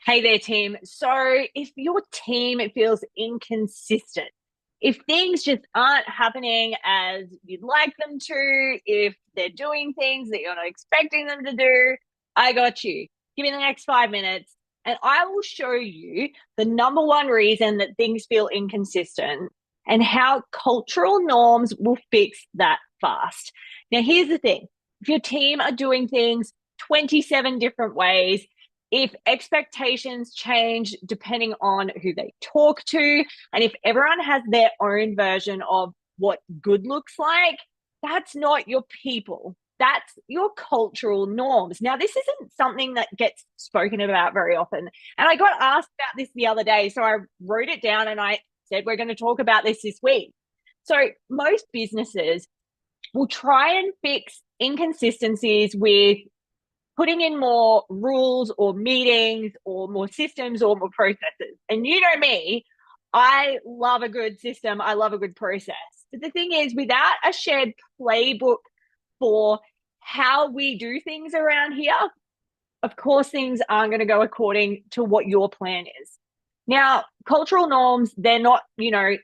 Hey there, team. So, if your team feels inconsistent, if things just aren't happening as you'd like them to, if they're doing things that you're not expecting them to do, I got you. Give me the next 5 minutes and I will show you the number one reason that things feel inconsistent and how cultural norms will fix that fast. Now, here's the thing, if your team are doing things 27 different ways, if expectations change depending on who they talk to, and if everyone has their own version of what good looks like, that's not your people. That's your cultural norms. Now, this isn't something that gets spoken about very often. And I got asked about this the other day. So I wrote it down and I said, we're going to talk about this week. So most businesses will try and fix inconsistencies with putting in more rules or meetings or more systems or more processes. And you know me, I love a good system. I love a good process. But the thing is, without a shared playbook for how we do things around here, of course, things aren't going to go according to what your plan is. Now, cultural norms, they're not,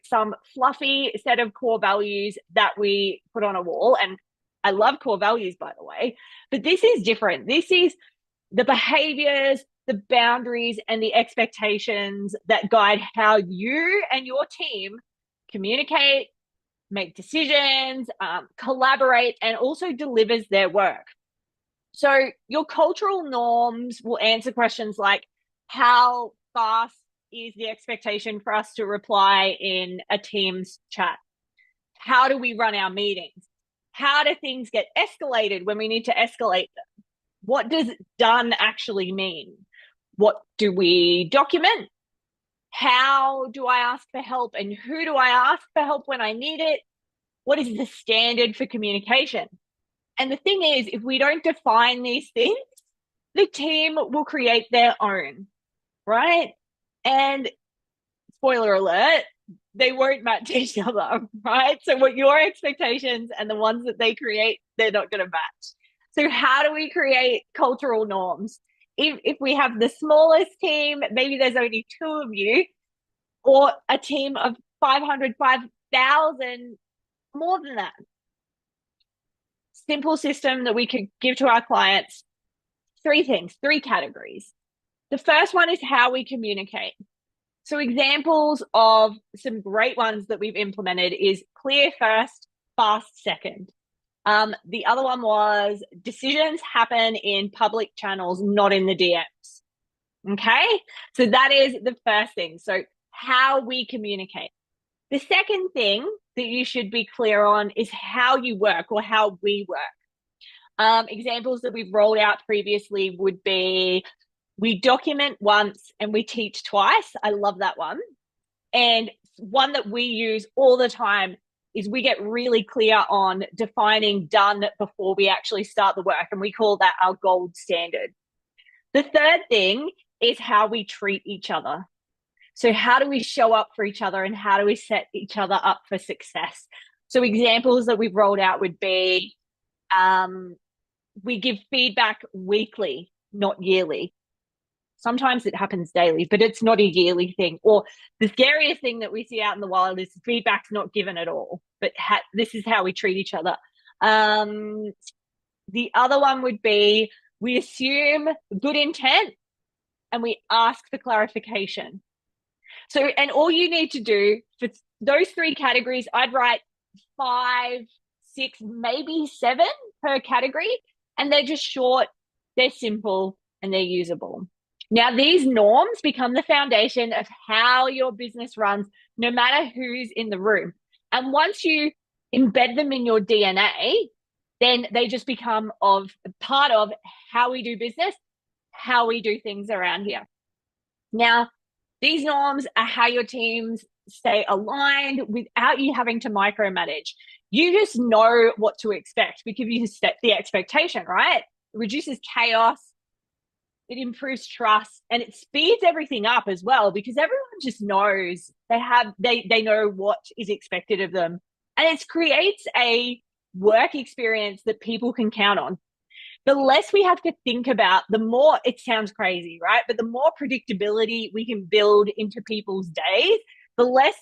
some fluffy set of core values that we put on a wall. And I love core values, by the way, but this is different. This is the behaviors, the boundaries, and the expectations that guide how you and your team communicate, make decisions, collaborate, and also delivers their work. So your cultural norms will answer questions like, how fast is the expectation for us to reply in a Teams chat? How do we run our meetings? How do things get escalated when we need to escalate them? What does done actually mean? What do we document? How do I ask for help, and who do I ask for help when I need it? What is the standard for communication? And the thing is, if we don't define these things, the team will create their own, right? And spoiler alert, they won't match each other, right? So what your expectations and the ones that they create, they're not going to match. So how do we create cultural norms? If we have the smallest team, maybe there's only two of you, or a team of 500, 5,000, more than that. Simple system that we could give to our clients. Three things, three categories. The first one is how we communicate. So examples of some great ones that we've implemented is clear first, fast second. The other one was decisions happen in public channels, not in the DMs. Okay, so that is the first thing. So how we communicate. The second thing that you should be clear on is how you work or how we work. Examples that we've rolled out previously would be, we document once and we teach twice. I love that one. And one that we use all the time is we get really clear on defining done before we actually start the work. And we call that our gold standard. The third thing is how we treat each other. So how do we show up for each other and how do we set each other up for success? So examples that we've rolled out would be, we give feedback weekly, not yearly. Sometimes it happens daily, but it's not a yearly thing. Or the scariest thing that we see out in the wild is feedback's not given at all, but this is how we treat each other. The other one would be, we assume good intent and we ask for clarification. So, and all you need to do for those three categories, I'd write 5, 6, maybe 7 per category. And they're just short, they're simple, and they're usable. Now, these norms become the foundation of how your business runs, no matter who's in the room. And once you embed them in your DNA, then they just become part of how we do business, how we do things around here. Now, these norms are how your teams stay aligned without you having to micromanage. You just know what to expect because you set the expectation, right? It reduces chaos, it improves trust, and it speeds everything up as well because everyone just knows they know what is expected of them. And it creates a work experience that people can count on. the less we have to think about, the more it sounds crazy, right? But the more predictability we can build into people's days, the less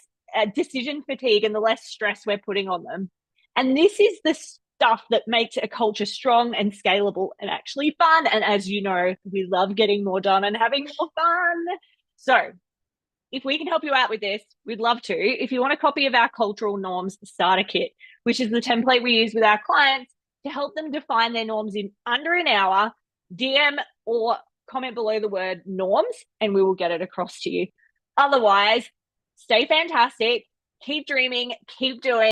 decision fatigue and the less stress we're putting on them. And this is the stuff that makes a culture strong and scalable and actually fun. And as you know, we love getting more done and having more fun. So, if we can help you out with this, we'd love to. If you want a copy of our cultural norms starter kit, which is the template we use with our clients to help them define their norms in under an hour, DM or comment below the word norms and we will get it across to you. Otherwise, stay fantastic, keep dreaming, keep doing.